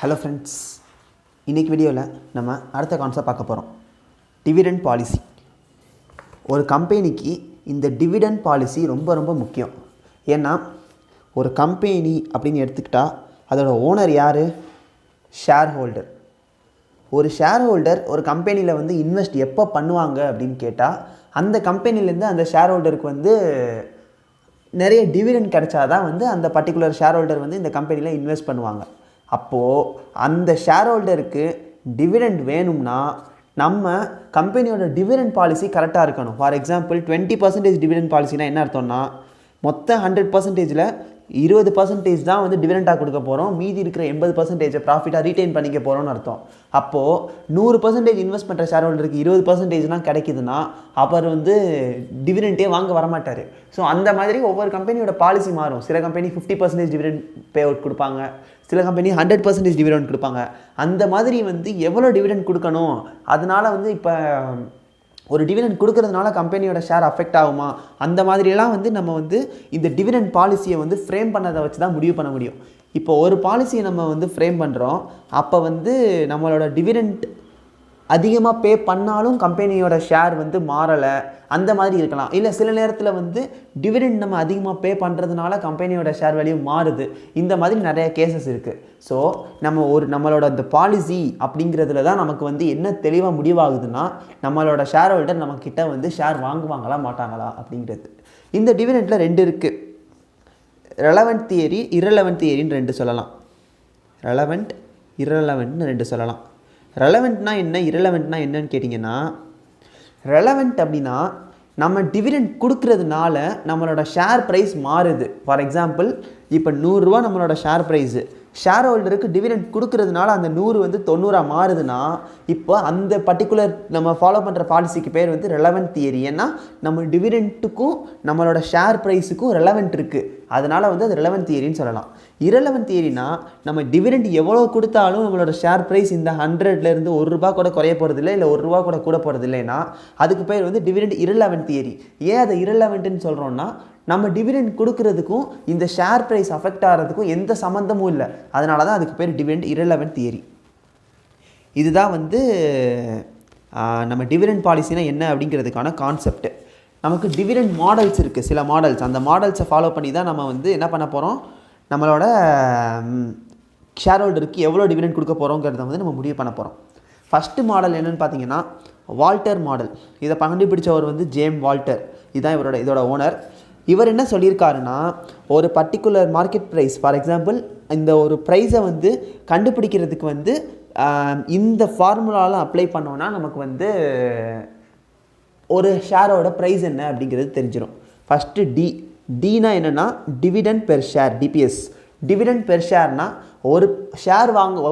Hello friends, இன்றைக்கி வீடியோவில் நம்ம அடுத்த கான்செப்ட் பார்க்க போகிறோம். Dividend policy. ஒரு கம்பெனிக்கு இந்த டிவிடெண்ட் பாலிசி ரொம்ப ரொம்ப முக்கியம். ஏன்னா ஒரு கம்பெனி அப்படின்னு எடுத்துக்கிட்டால் அதோட ஓனர் யார்? Share holder. ஒரு ஷேர் ஹோல்டர் ஒரு கம்பெனியில் வந்து இன்வெஸ்ட் எப்போ பண்ணுவாங்க அப்படின்னு கேட்டால், அந்த கம்பெனிலேருந்து அந்த ஷேர் ஹோல்டருக்கு வந்து நிறைய டிவிடெண்ட் கிடைச்சாதான் வந்து அந்த பர்டிகுலர் ஷேர் ஹோல்டர் வந்து இந்த கம்பெனியில் இன்வெஸ்ட் பண்ணுவாங்க. அப்போது அந்த ஷேர் ஹோல்டருக்கு டிவிடெண்ட் வேணும்னா நம்ம கம்பெனியோட டிவிடெண்ட் பாலிசி கரெக்டாக இருக்கணும். ஃபார் எக்ஸாம்பிள் 20% டிவிடெண்ட் பாலிசினா என்ன அர்த்தம்னா, மொத்த 100%ல் 20% தான் வந்து டிவிடெண்டாக கொடுக்க போகிறோம், மீதி இருக்கிற 80% ப்ராஃபிட்டாக ரீட்டைன் பண்ணிக்க போகிறோம்னு அர்த்தம். அப்போது 100% இன்வெஸ்ட் பண்ணுற ஷேர் ஹோல்டருக்கு 20%லாம் கிடைக்குதுன்னா அவர் வந்து டிவிடெண்டே வாங்க வரமாட்டார். ஸோ அந்த மாதிரி ஒவ்வொரு கம்பெனியோட பாலிசி மாறும். சில கம்பெனி 50% டிவிடெண்ட் பே அவுட் கொடுப்பாங்க, சில கம்பெனி 100% டிவிடெண்ட் கொடுப்பாங்க. அந்த மாதிரி வந்து எவ்வளோ டிவிடெண்ட் கொடுக்கணும், அதனால் வந்து இப்போ ஒரு டிவிடெண்ட் கொடுக்கறதுனால கம்பெனியோட ஷேர் அஃபெக்ட் ஆகுமா, அந்த மாதிரியெல்லாம் வந்து நம்ம வந்து இந்த டிவிடெண்ட் பாலிசியை வந்து ஃப்ரேம் பண்ணதை வச்சு தான் முடிவு பண்ண முடியும். இப்போ ஒரு பாலிசியை நம்ம வந்து ஃப்ரேம் பண்ணுறோம், அப்போ வந்து நம்மளோட டிவிடெண்ட் அதிகமாக பே பண்ணாலும் கம்பெனியோட ஷேர் வந்து மாறலை, அந்த மாதிரி இருக்கலாம். இல்லை சில நேரத்தில் வந்து டிவிடெண்ட் நம்ம அதிகமாக பே பண்ணுறதுனால கம்பெனியோட ஷேர் வேல்யூ மாறுது. இந்த மாதிரி நிறைய கேசஸ் இருக்குது. ஸோ நம்மளோட அந்த பாலிசி அப்படிங்கிறதுல தான் நமக்கு வந்து என்ன தெளிவாக முடிவாகுதுன்னா, நம்மளோட ஷேர் ஹோல்டர் நம்மக்கிட்ட வந்து ஷேர் வாங்குவாங்களா மாட்டாங்களா அப்படிங்கிறது. இந்த டிவிடெண்டில் 2 இருக்குது. ரெலவெண்ட் தியரி, இரலவெண்ட் தியரின்னு 2 சொல்லலாம். ரெலவெண்ட், இரலவெண்ட்னு 2 சொல்லலாம். ரெலவெண்ட்னா என்ன, இரலவெண்ட்னா என்னன்னு கேட்டிங்கன்னா, ரெலவெண்ட் அப்படின்னா நம்ம டிவிடெண்ட் கொடுக்கறதுனால நம்மளோட ஷேர் ப்ரைஸ் மாறுது. ஃபார் எக்ஸாம்பிள் இப்போ 100 ரூபா நம்மளோட ஷேர் ப்ரைஸு, ஷேர் ஹோல்டருக்கு டிவிடெண்ட் கொடுக்கறதுனால அந்த 100 வந்து 90 மாறுதுன்னா, இப்போ அந்த பர்டிகுலர் நம்ம ஃபாலோ பண்ணுற பாலிசிக்கு பேர் வந்து ரெலவெண்ட் தியரி. ஏன்னா நம்ம டிவிடெண்ட்டுக்கும் நம்மளோட ஷேர் ப்ரைஸுக்கும் ரெலவெண்ட் இருக்குது, அதனால் வந்து அது ரெலவெண்ட் தியரின்னு சொல்லலாம். இரலவெண்ட் தியரினா நம்ம டிவிடெண்ட் எவ்வளோ கொடுத்தாலும் நம்மளோட ஷேர் ப்ரைஸ் இந்த 100லேருந்து 1 ரூபா கூட குறைய போகிறதில்லை, இல்லை 1 ரூபா கூட போகிறது இல்லைன்னா அதுக்கு பேர் வந்து டிவிடெண்ட் இரலவெண்ட் தியரி. ஏன் அதை இரலவெண்ட்டுன்னு சொல்கிறோன்னா, நம்ம டிவிடெண்ட் கொடுக்கறதுக்கும் இந்த ஷேர் ப்ரைஸ் அஃபெக்ட் ஆகிறதுக்கும் எந்த சம்மந்தமும் இல்லை, அதனால தான் அதுக்கு பேர் டிவிடெண்ட் இரலவெண்ட் தியரி. இதுதான் வந்து நம்ம டிவிடெண்ட் பாலிசினா என்ன அப்படிங்கிறதுக்கான கான்செப்ட். நமக்கு டிவிடெண்ட் மாடல்ஸ் இருக்குது, சில மாடல்ஸ். அந்த மாடல்ஸை ஃபாலோ பண்ணி தான் நம்ம வந்து என்ன பண்ண போகிறோம், நம்மளோட ஷேர் ஹோல்டருக்கு எவ்வளோ டிவிடெண்ட் கொடுக்க போகிறோங்கிறத வந்து நம்ம முடிவு பண்ண போகிறோம். ஃபஸ்ட்டு மாடல் என்னென்னு பார்த்தீங்கன்னா வால்டர் மாடல். இதை கண்டுபிடிச்சவர் வந்து ஜேம் வால்டர். இதுதான் இதோட ஓனர். இவர் என்ன சொல்லியிருக்காருன்னா, ஒரு particular market price, for example இந்த ஒரு ப்ரைஸை வந்து கண்டுபிடிக்கிறதுக்கு வந்து இந்த ஃபார்முலாவில் அப்ளை பண்ணோன்னா நமக்கு வந்து ஒரு ஷேரோட ப்ரைஸ் என்ன அப்படிங்கிறது தெரிஞ்சிடும். ஃபஸ்ட்டு டினா என்னென்னா dividend per share, DPS. Dividend per ஷேர்னால்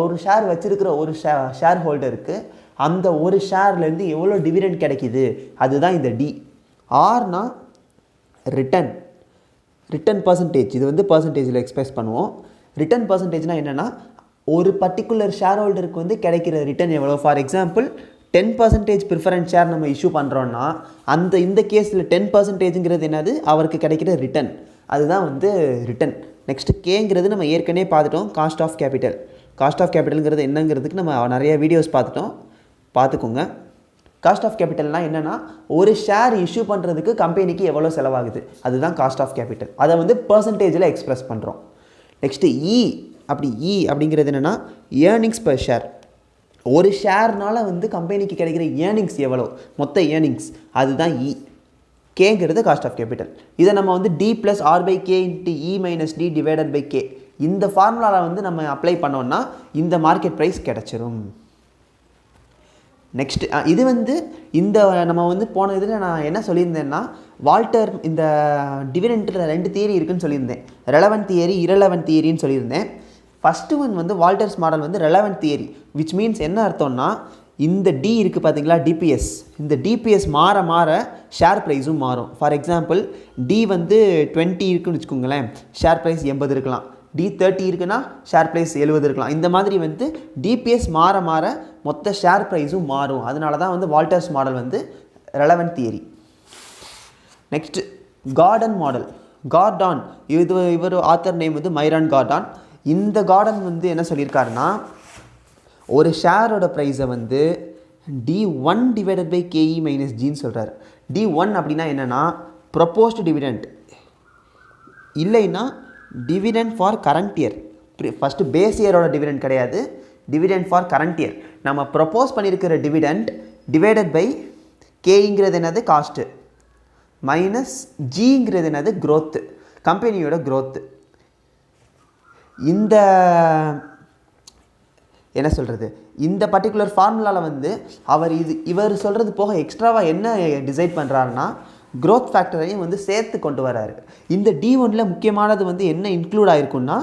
ஒரு ஷேர் வச்சுருக்கிற ஒரு ஷேர் ஹோல்டருக்கு அந்த ஒரு ஷேர்லேருந்து எவ்வளோ டிவிடெண்ட் கிடைக்கிது, அதுதான் இந்த டி. ஆர்னா return percentage. இது வந்து பர்சன்டேஜில் எக்ஸ்பிரஸ் பண்ணுவோம். ரிட்டர்ன் பர்சன்டேஜ்னால் என்னென்னா ஒரு பர்டிகுலர் ஷேர் ஹோல்டருக்கு வந்து கிடைக்கிற ரிட்டர்ன் எவ்வளோ. ஃபார் எக்ஸாம்பிள் 10% ப்ரிஃபரன்ஸ் ஷேர் நம்ம இஷ்யூ பண்ணுறோன்னா இந்த கேஸில் 10%ங்கிறது என்னது, அவருக்கு கிடைக்கிற ரிட்டர்ன், அதுதான் வந்து ரிட்டர்ன். நெக்ஸ்ட்டு கேங்கிறது நம்ம ஏற்கனவே பார்த்துட்டோம், cost of capital. Cost of கேபிட்டலுங்கிறது என்னங்கிறதுக்கு நம்ம நிறைய வீடியோஸ் பார்த்துக்கோங்க. காஸ்ட் ஆஃப் கேபிட்டல்னால் என்னென்னா ஒரு ஷேர் இஷ்யூ பண்ணுறதுக்கு கம்பெனிக்கு எவ்வளோ செலவாகுது, அதுதான் காஸ்ட் ஆஃப் கேபிட்டல். அதை வந்து பர்சன்டேஜில் எக்ஸ்பிரஸ் பண்ணுறோம். நெக்ஸ்ட்டு அப்படிங்கிறது என்னென்னா ஏர்னிங்ஸ் பெர் ஷேர். ஒரு ஷேர்னால் வந்து கம்பெனிக்கு கிடைக்கிற ஏர்னிங்ஸ் எவ்வளோ, மொத்த ஏர்னிங்ஸ், அதுதான் கேங்கிறது காஸ்ட் ஆஃப் கேபிட்டல். இதை நம்ம வந்து D + R/K × E - D / K இந்த ஃபார்முலாவில் வந்து நம்ம அப்ளை பண்ணோன்னா இந்த மார்க்கெட் ப்ரைஸ் கிடச்சிரும். நெக்ஸ்ட்டு இது வந்து இந்த நம்ம வந்து போன இதில் நான் என்ன சொல்லியிருந்தேன்னா, வால்டர் இந்த டிவிடெண்ட்டில் 2 தியரி இருக்குதுன்னு சொல்லியிருந்தேன். ரெலவெண்ட் தியரி, இரலவெண்ட் தியரின்னு சொல்லியிருந்தேன். ஃபஸ்ட்டு ஒன் வந்து வால்டர்ஸ் மாடல் வந்து ரெலவெண்ட் தியரி, விச் மீன்ஸ் என்ன அர்த்தம்னா, இந்த டி இருக்குது பார்த்தீங்களா, டிபிஎஸ். இந்த டிபிஎஸ் மாற ஷேர் ப்ரைஸும் மாறும். ஃபார் எக்ஸாம்பிள் டி வந்து 20 இருக்குன்னு வச்சுக்கோங்களேன், ஷேர் ப்ரைஸ் 80 இருக்கலாம். D30 இருக்குன்னா ஷேர் ப்ரைஸ் 70 இருக்கலாம். இந்த மாதிரி வந்து டிபிஎஸ் மாற மொத்த ஷேர் ப்ரைஸும் மாறும். அதனால தான் வந்து வால்டர்ஸ் மாடல் வந்து relevant theory. Next garden model. இவர் ஆத்தர் நேம் வந்து மைரான் கார்டன். இந்த கார்டன் வந்து என்ன சொல்லியிருக்காருன்னா ஒரு ஷேரோட ப்ரைஸை வந்து D1 divided by KE minus ஜின்னு சொல்கிறார். D1 அப்படின்னா என்னென்னா ப்ரொப்போஸ்டு டிவிடெண்ட், இல்லைன்னா dividend for current year. First base இயரோட டிவிடெண்ட் கிடையாது, டிவிடெண்ட் ஃபார் கரண்ட் இயர். நம்ம ப்ரொப்போஸ் பண்ணியிருக்கிற டிவிடெண்ட் டிவைடட் பை கேங்கிறது என்னது காஸ்ட்டு, மைனஸ் ஜிங்கிறது என்னது க்ரோத்து, கம்பெனியோட க்ரோத்து. இந்த என்ன சொல்கிறது, இந்த பர்டிகுலர் ஃபார்முலாவில் வந்து இவர் சொல்கிறது போக எக்ஸ்ட்ராவாக என்ன டிசைட் பண்ணுறாருன்னா க்ரோத் ஃபேக்டரையும் வந்து சேர்த்து கொண்டு வராரு. இந்த D1ல் முக்கியமானது வந்து என்ன இன்க்ளூட் ஆகிருக்குன்னா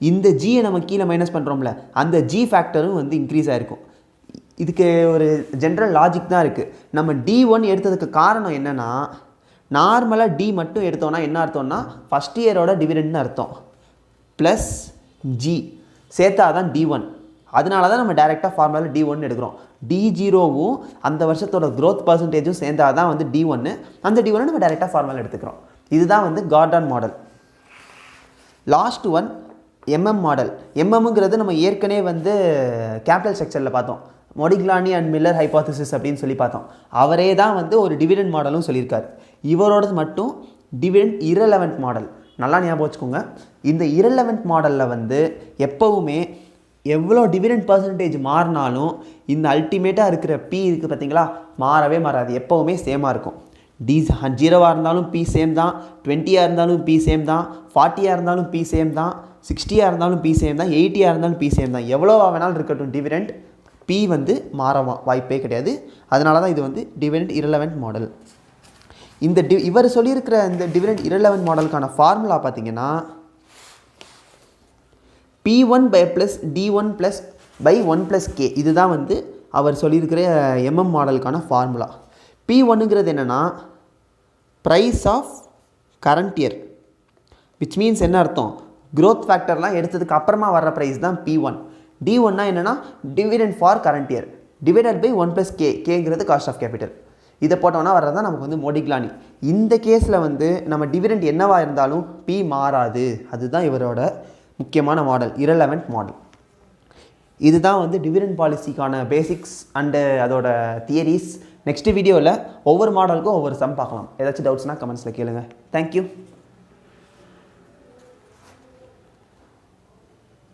இந்த ஜியை நம்ம கீழே மைனஸ் பண்ணுறோம்ல, அந்த ஜி ஃபேக்டரும் வந்து இன்க்ரீஸ் ஆகிருக்கும். இதுக்கு ஒரு ஜென்ரல் லாஜிக் தான் இருக்குது. நம்ம D1 எடுத்ததுக்கு காரணம் என்னென்னா, நார்மலாக D மட்டும் எடுத்தோன்னா என்ன அர்த்தம்னா ஃபஸ்ட் இயரோட டிவிடெண்ட்னு அர்த்தம், ப்ளஸ் ஜி சேர்த்தா தான் D1. அதனால தான் நம்ம டைரெக்டாக ஃபார்முலாவில் D1 எடுக்கிறோம். D0வும் அந்த வருஷத்தோட க்ரோத் பர்சன்டேஜும் சேர்ந்தால் தான் வந்து D1. அந்த D1 நம்ம டைரெக்டாக ஃபார்முலா எடுத்துக்கிறோம். இதுதான் வந்து Gordon model. Last one MM model. MMங்கிறது நம்ம ஏற்கனவே வந்து கேபிட்டல் ஸ்ட்ரக்சரில் பார்த்தோம், மொடிக்லானி அண்ட் மில்லர் ஹைபோதசிஸ் அப்படின்னு சொல்லி பார்த்தோம். அவரே தான் வந்து ஒரு டிவிடெண்ட் மாடலும் சொல்லியிருக்காரு. இவரோடது மட்டும் டிவிடெண்ட் இரலவெண்ட் மாடல். நல்லா ஞாபகம் வச்சுக்கோங்க. இந்த இரலவெண்ட் மாடலில் வந்து எப்போவுமே எவ்வளோ டிவிடெண்ட் பர்சன்டேஜ் மாறினாலும் இந்த அல்டிமேட்டாக இருக்கிற P இருக்குது பார்த்தீங்களா, மாறவே மாறாது, எப்போவுமே சேமாக இருக்கும். D0 இருந்தாலும் P சேம் தான், 20 இருந்தாலும் P சேம் தான், 40 இருந்தாலும் P சேம் தான், 60 இருந்தாலும் P சேம் தான், 80 இருந்தாலும் P சேம் தான். எவ்வளோ வேணாலும் இருக்கட்டும் டிவிடெண்ட், P வந்து மாற வாய்ப்பே கிடையாது. அதனால தான் இது வந்து டிவிடெண்ட் இரலவெண்ட் மாடல். இந்த இவர் சொல்லியிருக்கிற இந்த டிவிடெண்ட் இரலவெண்ட் மாடலுக்கான ஃபார்முலா பார்த்தீங்கன்னா P1 by plus D1 plus by 1 plus K. இதுதான் வந்து அவர் சொல்லியிருக்கிற MM மாடலுக்கான ஃபார்முலா. P1ங்கிறது என்னென்னா price of current year, which means என்ன அர்த்தம், க்ரோத் ஃபேக்டர்லாம் எடுத்ததுக்கு அப்புறமா வர்ற ப்ரைஸ் தான் P1. D1னா என்னென்னா dividend for current year divided by 1 plus K. கேங்கிறது காஸ்ட் ஆஃப் கேபிட்டல். இதை போட்டோம்னா வர்றது தான் நமக்கு வந்து மொடிக்லானி. இந்த கேஸில் வந்து நம்ம டிவிடெண்ட் என்னவாக இருந்தாலும் P மாறாது. அதுதான் இவரோட முக்கியமான மாடல், இரலவெண்ட் மாடல். இதுதான் வந்து டிவிடெண்ட் பாலிசிக்கான பேசிக்ஸ் அண்டு அதோட தியரிஸ். நெக்ஸ்ட் வீடியோவில் ஒவ்வொரு மாடலுக்கும் ஒவ்வொரு சம் பார்க்கலாம். ஏதாச்சும் டவுட்ஸ்னால் கமெண்ட்ஸில் கேளுங்க. தேங்க்யூ.